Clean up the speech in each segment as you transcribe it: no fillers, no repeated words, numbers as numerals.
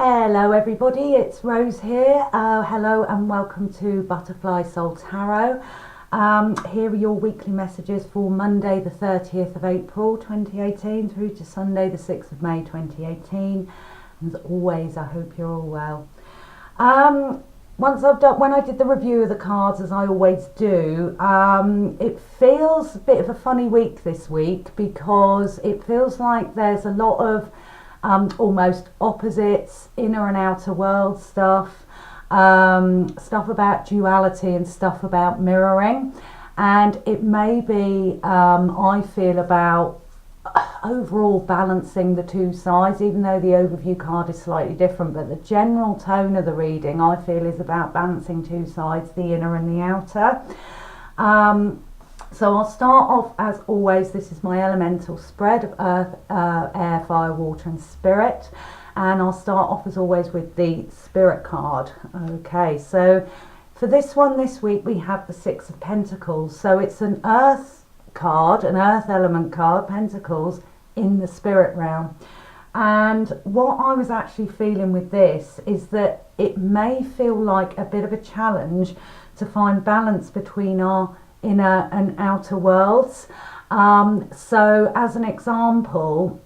Hello everybody, it's Rose here. Hello and welcome to Butterfly Soul Tarot. Here are your weekly messages for Monday the 30th of April 2018 through to Sunday the 6th of May 2018. And as always, I hope you're all well. When I did the review of the cards, as I always do, it feels a bit of a funny week this week because it feels like there's a lot of almost opposites, inner and outer world stuff, stuff about duality and stuff about mirroring, and it may be, I feel, about overall balancing the two sides, even though the overview card is slightly different, but the general tone of the reading I feel is about balancing two sides, the inner and the outer. So I'll start off, as always, this is my elemental spread of earth, air, fire, water and spirit, and I'll start off as always with the spirit card. Okay, so for this one this week we have the Six of Pentacles, so it's an earth card, an earth element card, Pentacles in the spirit realm. And what I was actually feeling with this is that it may feel like a bit of a challenge to find balance between our inner and outer worlds. So as an example,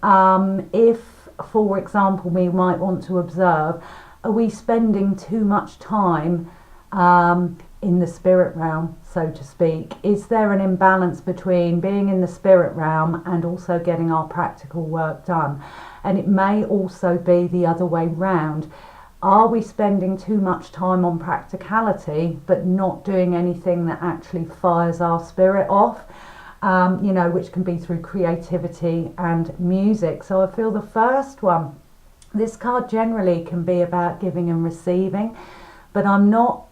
if for example we might want to observe, are we spending too much time in the spirit realm, so to speak? Is there an imbalance between being in the spirit realm and also getting our practical work done? And it may also be the other way round. Are we spending too much time on practicality but not doing anything that actually fires our spirit off? Which can be through creativity and music. So I feel the first one, this card generally can be about giving and receiving, but I'm not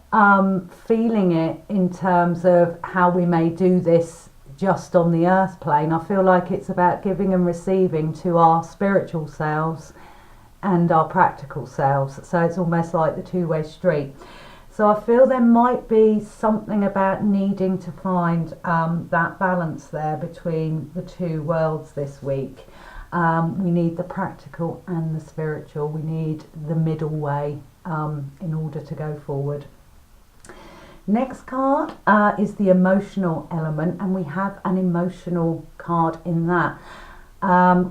feeling it in terms of how we may do this just on the earth plane. I feel like it's about giving and receiving to our spiritual selves and our practical selves, so it's almost like the two-way street. So I feel there might be something about needing to find that balance there between the two worlds this week. We need the practical and the spiritual. We need the middle way in order to go forward. Next card is the emotional element, and we have an emotional card in that.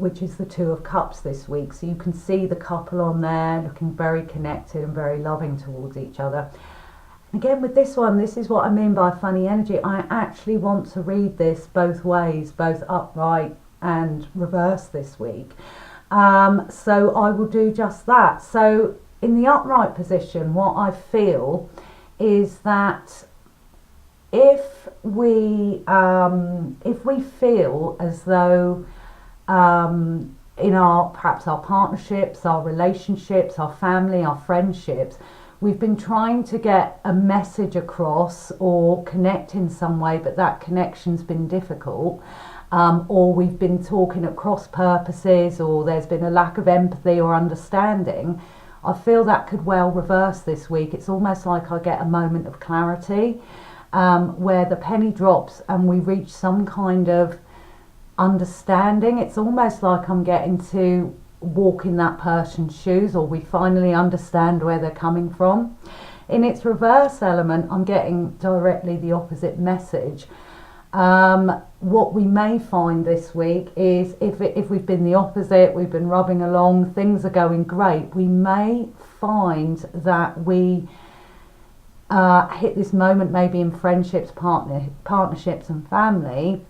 Which is the Two of Cups this week. So you can see the couple on there looking very connected and very loving towards each other. Again, with this one, this is what I mean by funny energy. I actually want to read this both ways, both upright and reverse this week. So I will do just that. So in the upright position, what I feel is that if we feel as though in perhaps our partnerships, our relationships, our family, our friendships, we've been trying to get a message across or connect in some way, but that connection's been difficult, or we've been talking at cross purposes, or there's been a lack of empathy or understanding. I feel that could well reverse this week. It's almost like I get a moment of clarity where the penny drops and we reach some kind of understanding. It's almost like I'm getting to walk in that person's shoes, or we finally understand where they're coming from. In its reverse element, I'm getting directly the opposite message. What we may find this week is if we've been the opposite, we've been rubbing along, things are going great, we may find that we hit this moment maybe in friendships, partnerships and family,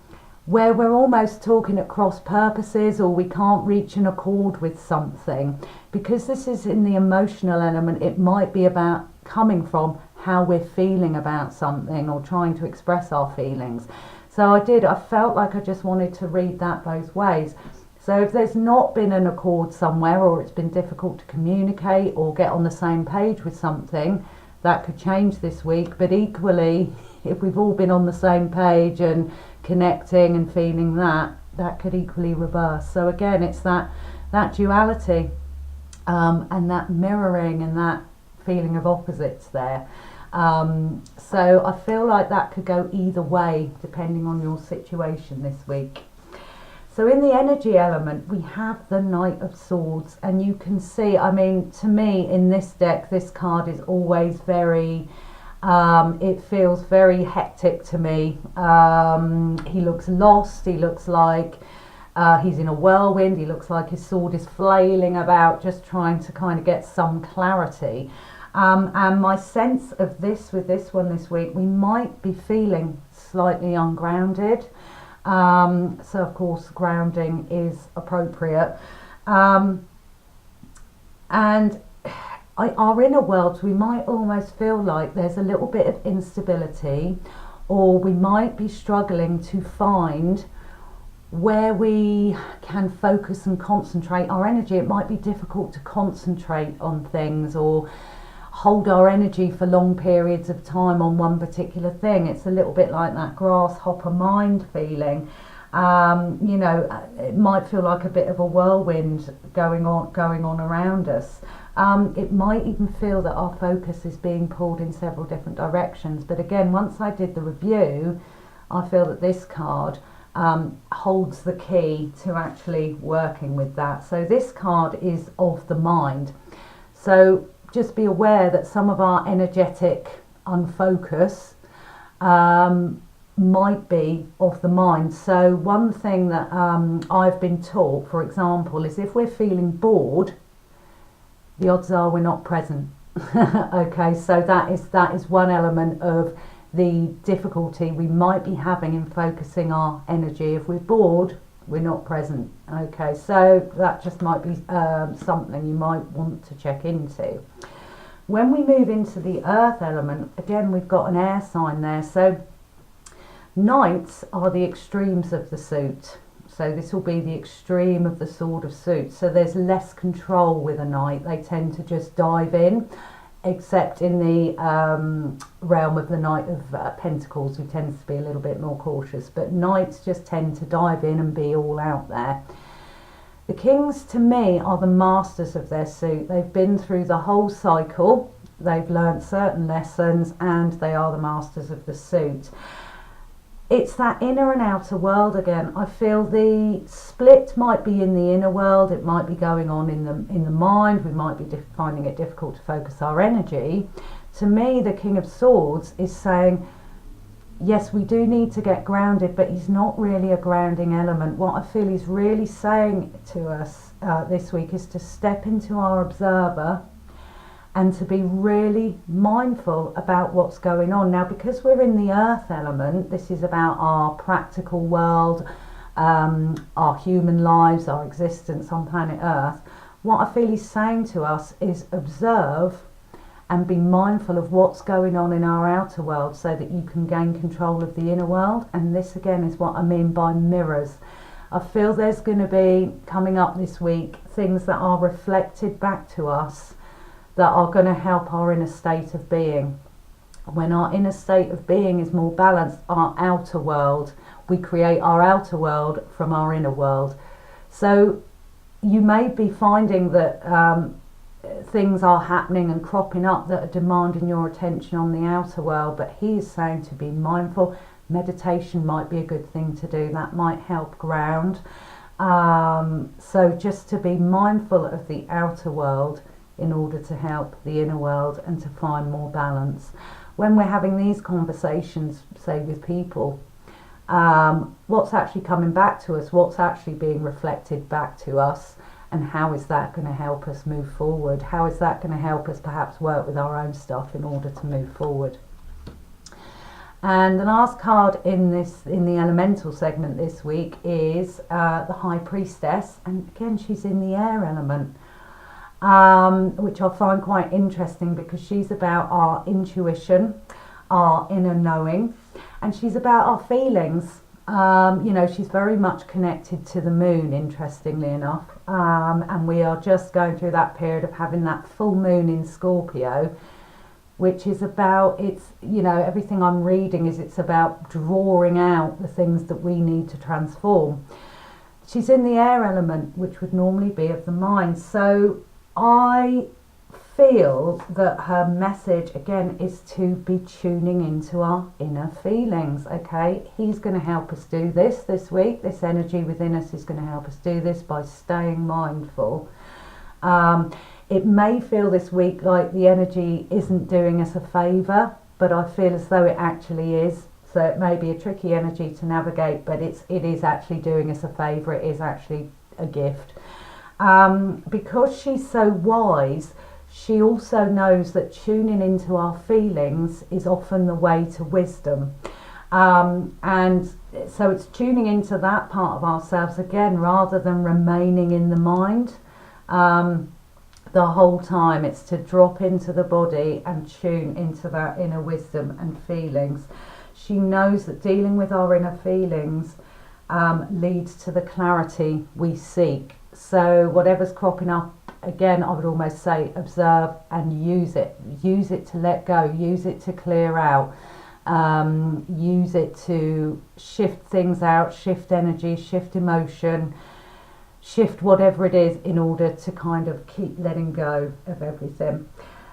where we're almost talking at cross purposes, or we can't reach an accord with something. Because this is in the emotional element, it might be about coming from how we're feeling about something or trying to express our feelings. So I felt like I just wanted to read that both ways. So if there's not been an accord somewhere, or it's been difficult to communicate or get on the same page with something, that could change this week. But equally, if we've all been on the same page and connecting and feeling that could equally reverse. So again, it's that duality and that mirroring and that feeling of opposites there. So I feel like that could go either way depending on your situation this week. So in the energy element, we have the Knight of Swords, and you can see, I mean, to me in this deck, this card is always very, it feels very hectic to me. He looks lost, he looks like he's in a whirlwind, he looks like his sword is flailing about, just trying to kind of get some clarity. And my sense of this with this one this week, we might be feeling slightly ungrounded. So of course grounding is appropriate. And our inner worlds, we might almost feel like there's a little bit of instability, or we might be struggling to find where we can focus and concentrate our energy. It might be difficult to concentrate on things or hold our energy for long periods of time on one particular thing. It's a little bit like that grasshopper mind feeling. You know, it might feel like a bit of a whirlwind going on around us. It might even feel that our focus is being pulled in several different directions. But again, once I did the review, I feel that this card holds the key to actually working with that. So this card is of the mind. So just be aware that some of our energetic unfocus might be of the mind. So one thing that I've been taught, for example, is if we're feeling bored, the odds are we're not present. Okay, so that is one element of the difficulty we might be having in focusing our energy. If we're bored, we're not present. Okay, so that just might be something you might want to check into. When we move into the earth element, again we've got an air sign there. So knights are the extremes of the suit. So this will be the extreme of the sword of suits. So there's less control with a knight. They tend to just dive in, except in the realm of the Knight of Pentacles, who tends to be a little bit more cautious. But knights just tend to dive in and be all out there. The kings, to me, are the masters of their suit. They've been through the whole cycle. They've learned certain lessons, and they are the masters of the suit. It's that inner and outer world again. I feel the split might be in the inner world. It might be going on in the mind. We might be finding it difficult to focus our energy. To me, the King of Swords is saying, yes, we do need to get grounded, but he's not really a grounding element. What I feel he's really saying to us this week is to step into our observer and to be really mindful about what's going on. Now, because we're in the earth element, this is about our practical world, our human lives, our existence on planet Earth. What I feel he's saying to us is observe and be mindful of what's going on in our outer world so that you can gain control of the inner world. And this again is what I mean by mirrors. I feel there's going to be, coming up this week, things that are reflected back to us that are going to help our inner state of being. When our inner state of being is more balanced, our outer world, we create our outer world from our inner world. So you may be finding that things are happening and cropping up that are demanding your attention on the outer world, but he is saying to be mindful. Meditation might be a good thing to do. That might help ground. So just to be mindful of the outer world in order to help the inner world and to find more balance. When we're having these conversations, say with people, what's actually coming back to us, what's actually being reflected back to us, and how is that going to help us move forward? How is that going to help us perhaps work with our own stuff in order to move forward? And the last card in the elemental segment this week is the High Priestess, and again she's in the air element. Which I find quite interesting because she's about our intuition, our inner knowing, and she's about our feelings. You know, she's very much connected to the moon, interestingly enough, and we are just going through that period of having that full moon in Scorpio, which is about, it's, you know, everything I'm reading is it's about drawing out the things that we need to transform. She's in the air element, which would normally be of the mind. So I feel that her message again is to be tuning into our inner feelings. Okay, he's going to help us do this week. This energy within us is going to help us do this by staying mindful. It may feel this week like the energy isn't doing us a favour, but I feel as though it actually is. So it may be a tricky energy to navigate, but it is actually doing us a favour. It is actually a gift. Because she's so wise, she also knows that tuning into our feelings is often the way to wisdom. And so it's tuning into that part of ourselves again, rather than remaining in the mind the whole time. It's to drop into the body and tune into that inner wisdom and feelings. She knows that dealing with our inner feelings leads to the clarity we seek. So whatever's cropping up, again, I would almost say observe and use it. Use it to let go, use it to clear out, use it to shift things out, shift energy, shift emotion, shift whatever it is, in order to kind of keep letting go of everything.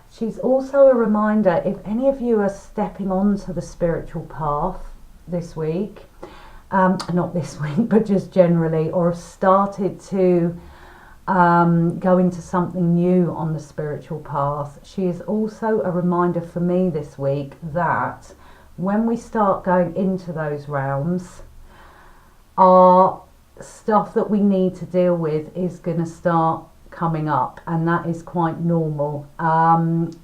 She's also a reminder, if any of you are stepping onto the spiritual path this week, not this week, but just generally, or have started to go into something new on the spiritual path, she is also a reminder for me this week that when we start going into those realms, our stuff that we need to deal with is going to start coming up, and that is quite normal.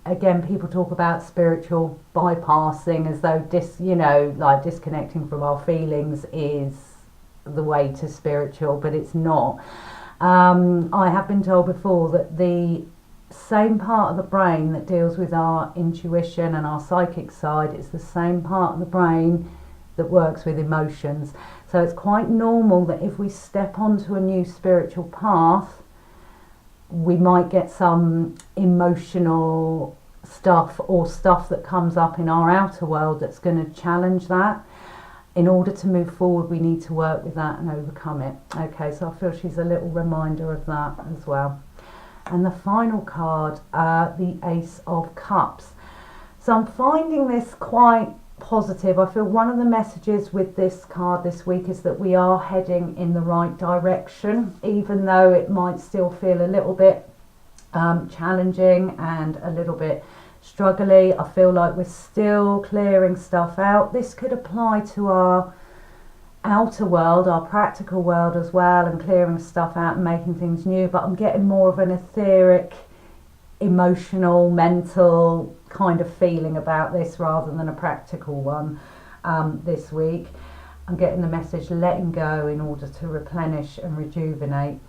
Again, people talk about spiritual bypassing as though like disconnecting from our feelings is the way to spiritual, but it's not. I have been told before that the same part of the brain that deals with our intuition and our psychic side is the same part of the brain that works with emotions. So it's quite normal that if we step onto a new spiritual path, we might get some emotional stuff or stuff that comes up in our outer world that's going to challenge that. In order to move forward, we need to work with that and overcome it. Okay, so I feel she's a little reminder of that as well. And the final card, the Ace of Cups. So I'm finding this quite positive. I feel one of the messages with this card this week is that we are heading in the right direction, even though it might still feel a little bit challenging and a little bit struggly. I feel like we're still clearing stuff out. This could apply to our outer world, our practical world as well, and clearing stuff out and making things new, but I'm getting more of an etheric, emotional, mental kind of feeling about this rather than a practical one this week. I'm getting the message letting go in order to replenish and rejuvenate.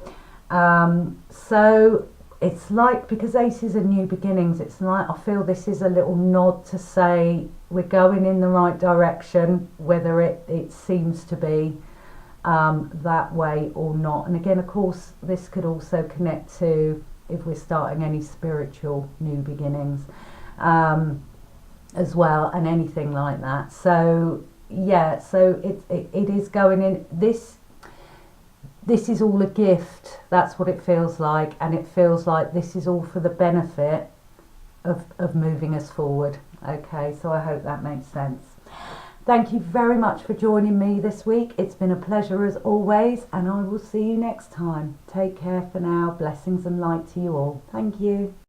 So it's like, because aces are new beginnings, it's like I feel this is a little nod to say we're going in the right direction, whether it seems to be that way or not. And again, of course, this could also connect to if we're starting any spiritual new beginnings as well, and anything like that. So yeah, so it is going in. This is all a gift. That's what it feels like, and it feels like this is all for the benefit of moving us forward. Okay, so I hope that makes sense. Thank you very much for joining me this week. It's been a pleasure as always, and I will see you next time. Take care for now. Blessings and light to you all. Thank you.